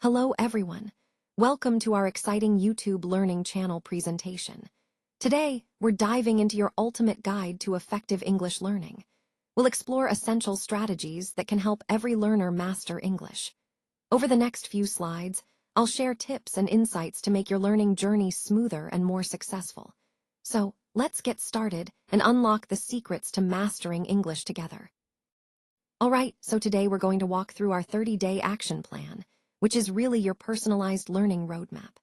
Hello everyone. Welcome to our exciting YouTube Learning Channel presentation. Today, we're diving into your ultimate guide to effective English learning. We'll explore essential strategies that can help every learner master English. Over the next few slides, I'll share tips and insights to make your learning journey smoother and more successful. So, let's get started and unlock the secrets to mastering English together. Alright, so today we're going to walk through our 30-day action plan, which is really your personalized learning roadmap.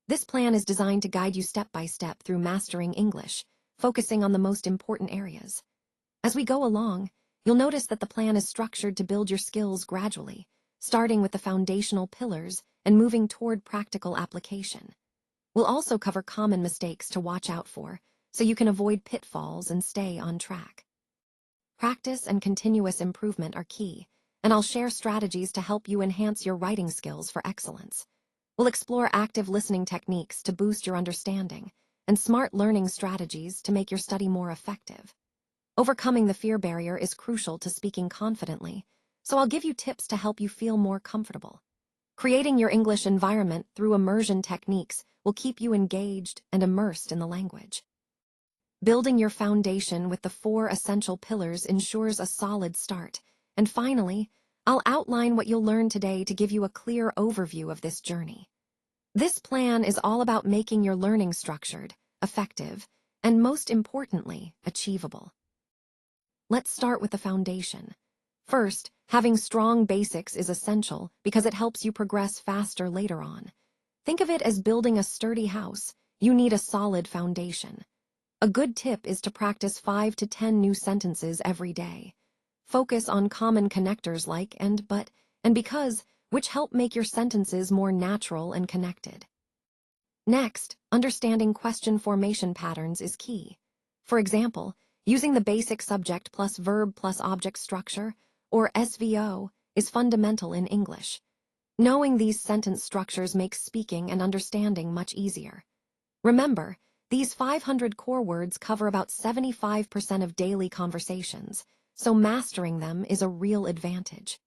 This plan is designed to guide you step by step through mastering English, focusing on the most important areas. As we go along, you'll notice that the plan is structured to build your skills gradually, starting with the foundational pillars and moving toward practical application. We'll also cover common mistakes to watch out for, so you can avoid pitfalls and stay on track. Practice and continuous improvement are key, and I'll share strategies to help you enhance your writing skills for excellence. We'll explore active listening techniques to boost your understanding, and smart learning strategies to make your study more effective. Overcoming the fear barrier is crucial to speaking confidently, so I'll give you tips to help you feel more comfortable. Creating your English environment through immersion techniques will keep you engaged and immersed in the language. Building your foundation with the 4 essential pillars ensures a solid start. And finally, I'll outline what you'll learn today to give you a clear overview of this journey. This plan is all about making your learning structured, effective, and most importantly, achievable. Let's start with the foundation. First, having strong basics is essential because it helps you progress faster later on. Think of it as building a sturdy house. You need a solid foundation. A good tip is to practice 5 to 10 new sentences every day. Focus on common connectors like and, but, and because, which help make your sentences more natural and connected. Next, understanding question formation patterns is key. For example, using the basic subject plus verb plus object structure, or SVO, is fundamental in English. Knowing these sentence structures makes speaking and understanding much easier. Remember, these 500 core words cover about 75% of daily conversations, so mastering them is a real advantage.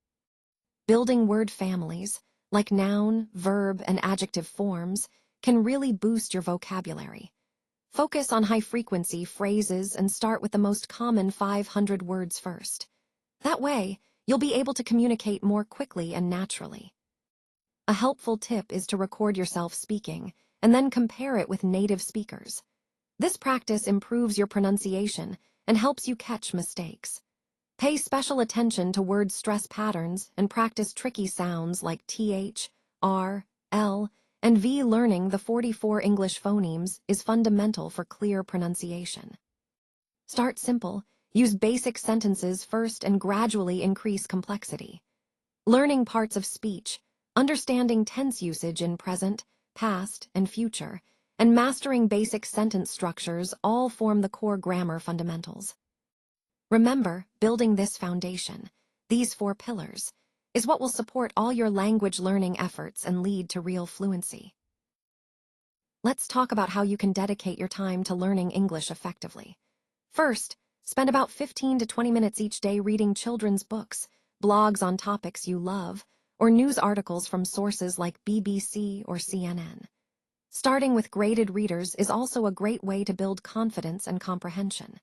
Building word families, like noun, verb, and adjective forms, can really boost your vocabulary. Focus on high-frequency phrases and start with the most common 500 words first. That way, you'll be able to communicate more quickly and naturally. A helpful tip is to record yourself speaking, and then compare it with native speakers. This practice improves your pronunciation and helps you catch mistakes. Pay special attention to word stress patterns and practice tricky sounds like th, r, l, and v. Learning the 44 English phonemes is fundamental for clear pronunciation. Start simple, use basic sentences first and gradually increase complexity. Learning parts of speech, understanding tense usage in present, past, and future, and mastering basic sentence structures all form the core grammar fundamentals. Remember, building this foundation, these 4 pillars, is what will support all your language learning efforts and lead to real fluency. Let's talk about how you can dedicate your time to learning English effectively. First, spend about 15 to 20 minutes each day reading children's books, blogs on topics you love, or news articles from sources like BBC or CNN. Starting with graded readers is also a great way to build confidence and comprehension.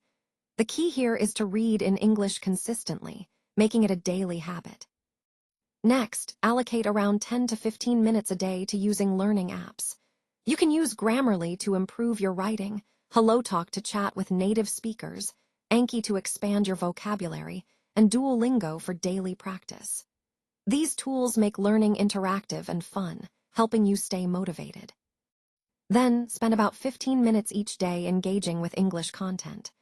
The key here is to read in English consistently, making it a daily habit. Next, allocate around 10 to 15 minutes a day to using learning apps. You can use Grammarly to improve your writing, HelloTalk to chat with native speakers, Anki to expand your vocabulary, and Duolingo for daily practice. These tools make learning interactive and fun, helping you stay motivated. Then, spend about 15 minutes each day engaging with English content.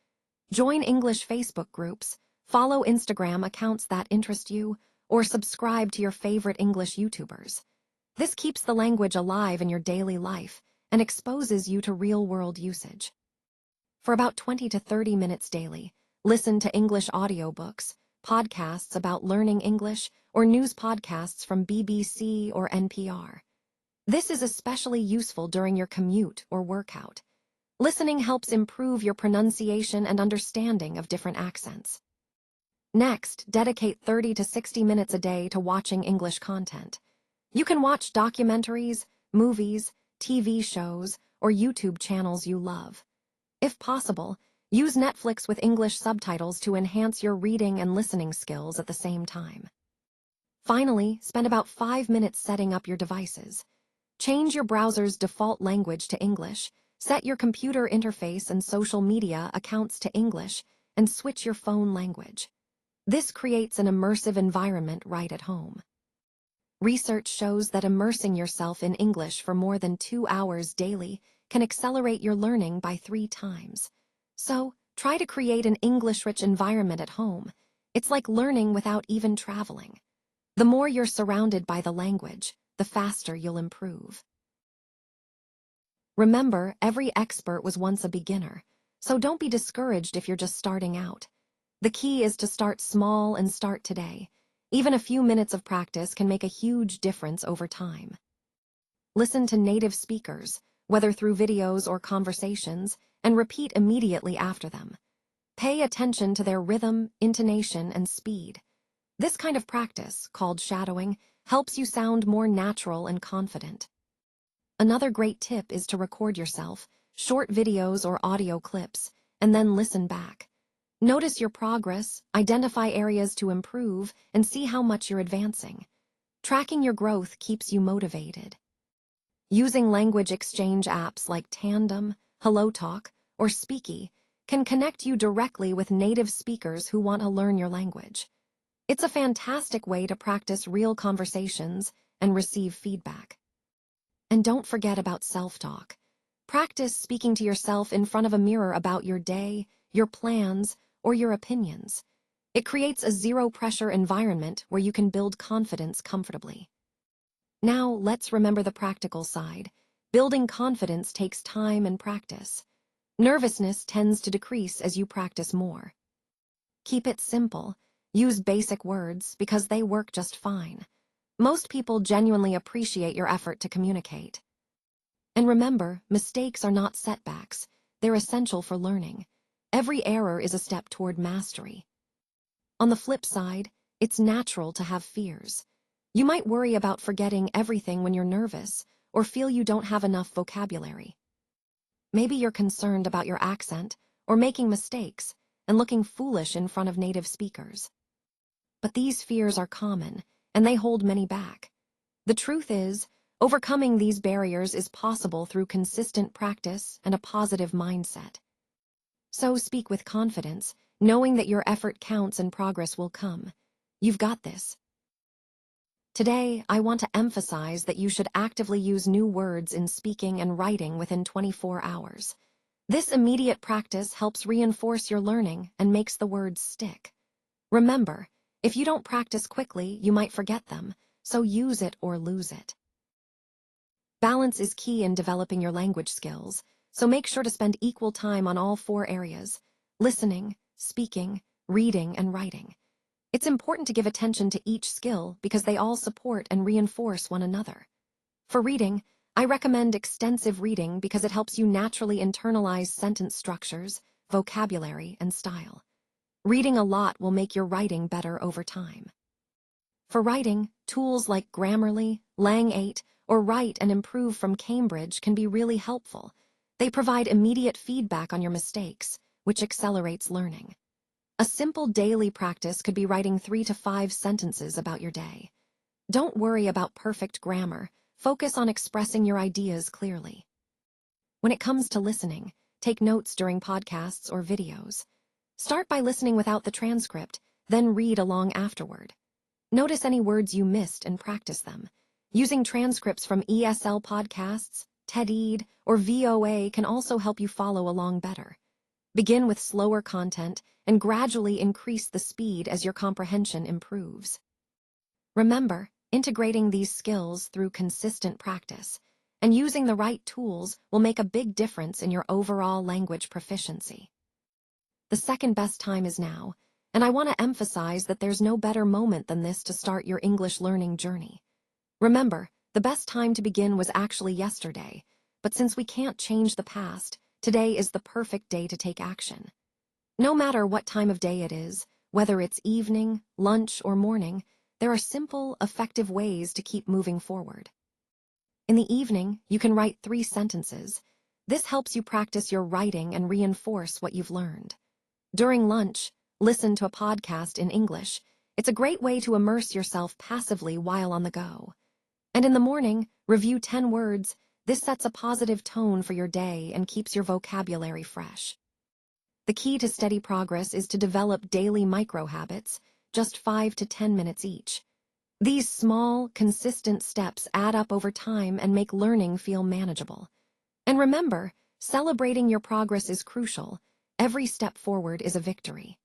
Join English Facebook groups, follow Instagram accounts that interest you, or subscribe to your favorite English YouTubers. This keeps the language alive in your daily life and exposes you to real-world usage. For about 20 to 30 minutes daily, listen to English audiobooks, podcasts about learning English, or news podcasts from BBC or NPR. This is especially useful during your commute or workout. Listening helps improve your pronunciation and understanding of different accents. Next, dedicate 30 to 60 minutes a day to watching English content. You can watch documentaries, movies, TV shows, or YouTube channels you love. If possible, use Netflix with English subtitles to enhance your reading and listening skills at the same time. Finally, spend about 5 minutes setting up your devices. Change your browser's default language to English, set your computer interface and social media accounts to English, and switch your phone language. This creates an immersive environment right at home. Research shows that immersing yourself in English for more than 2 hours daily can accelerate your learning by 3 times. So, try to create an English-rich environment at home. It's like learning without even traveling. The more you're surrounded by the language, the faster you'll improve. Remember, every expert was once a beginner, so don't be discouraged if you're just starting out. The key is to start small and start today. Even a few minutes of practice can make a huge difference over time. Listen to native speakers, whether through videos or conversations, and repeat immediately after them. Pay attention to their rhythm, intonation, and speed. This kind of practice, called shadowing, helps you sound more natural and confident. Another great tip is to record yourself, short videos or audio clips, and then listen back. Notice your progress, identify areas to improve, and see how much you're advancing. Tracking your growth keeps you motivated. Using language exchange apps like Tandem, HelloTalk, or Speaky can connect you directly with native speakers who want to learn your language. It's a fantastic way to practice real conversations and receive feedback. And don't forget about self-talk. Practice speaking to yourself in front of a mirror about your day, your plans, or your opinions. It creates a zero-pressure environment where you can build confidence comfortably. Now, let's remember the practical side. Building confidence takes time and practice. Nervousness tends to decrease as you practice more. Keep it simple. Use basic words because they work just fine. Most people genuinely appreciate your effort to communicate. And remember, mistakes are not setbacks. They're essential for learning. Every error is a step toward mastery. On the flip side, it's natural to have fears. You might worry about forgetting everything when you're nervous, or feel you don't have enough vocabulary. Maybe you're concerned about your accent, or making mistakes, and looking foolish in front of native speakers. But these fears are common, and they hold many back. The truth is, overcoming these barriers is possible through consistent practice and a positive mindset. So speak with confidence, knowing that your effort counts and progress will come. You've got this. Today, I want to emphasize that you should actively use new words in speaking and writing within 24 hours. This immediate practice helps reinforce your learning and makes the words stick. Remember, if you don't practice quickly, you might forget them, so use it or lose it. Balance is key in developing your language skills, so make sure to spend equal time on all 4 areas: listening, speaking, reading, and writing. It's important to give attention to each skill because they all support and reinforce one another. For reading, I recommend extensive reading because it helps you naturally internalize sentence structures, vocabulary, and style. Reading a lot will make your writing better over time. For writing, tools like Grammarly, Lang8, or Write and Improve from Cambridge can be really helpful. They provide immediate feedback on your mistakes, which accelerates learning. A simple daily practice could be writing 3 to 5 sentences about your day. Don't worry about perfect grammar. Focus on expressing your ideas clearly. When it comes to listening, take notes during podcasts or videos. Start by listening without the transcript, then read along afterward. Notice any words you missed and practice them. Using transcripts from ESL podcasts, TED-Ed, or VOA can also help you follow along better. Begin with slower content and gradually increase the speed as your comprehension improves. Remember, integrating these skills through consistent practice and using the right tools will make a big difference in your overall language proficiency. The second best time is now, and I want to emphasize that there's no better moment than this to start your English learning journey. Remember, the best time to begin was actually yesterday, but since we can't change the past, today is the perfect day to take action. No matter what time of day it is, whether it's evening, lunch, or morning, there are simple, effective ways to keep moving forward. In the evening, you can write 3 sentences. This helps you practice your writing and reinforce what you've learned. During lunch, listen to a podcast in English. It's a great way to immerse yourself passively while on the go. And in the morning, review 10 words. This sets a positive tone for your day and keeps your vocabulary fresh. The key to steady progress is to develop daily micro-habits, just 5 to 10 minutes each. These small, consistent steps add up over time and make learning feel manageable. And remember, celebrating your progress is crucial. Every step forward is a victory.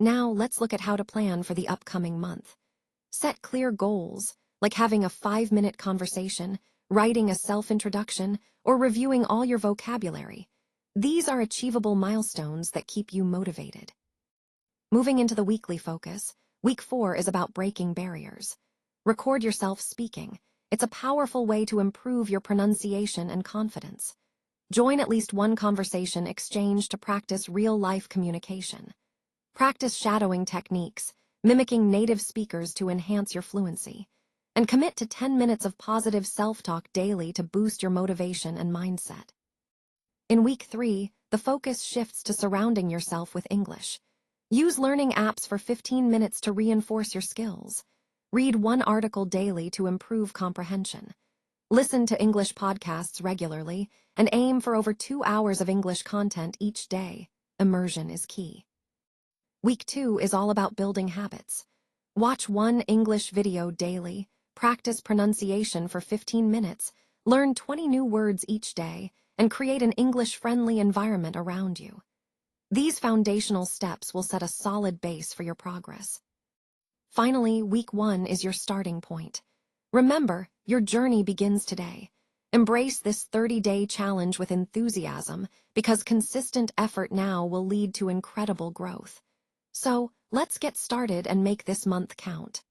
Now, let's look at how to plan for the upcoming month. Set clear goals, like having a 5-minute conversation, writing a self-introduction, or reviewing all your vocabulary. These are achievable milestones that keep you motivated. Moving into the weekly focus, Week 4 is about breaking barriers. Record yourself speaking. It's a powerful way to improve your pronunciation and confidence. Join at least one conversation exchange to practice real-life communication. Practice shadowing techniques, mimicking native speakers to enhance your fluency. And commit to 10 minutes of positive self-talk daily to boost your motivation and mindset. In Week 3, the focus shifts to surrounding yourself with English. Use learning apps for 15 minutes to reinforce your skills. Read 1 article daily to improve comprehension. Listen to English podcasts regularly and aim for over 2 hours of English content each day. Immersion is key. Week 2 is all about building habits. Watch 1 English video daily, practice pronunciation for 15 minutes, learn 20 new words each day, and create an English-friendly environment around you. These foundational steps will set a solid base for your progress. Finally, Week 1 is your starting point. Remember, your journey begins today. Embrace this 30-day challenge with enthusiasm because consistent effort now will lead to incredible growth. So, let's get started and make this month count.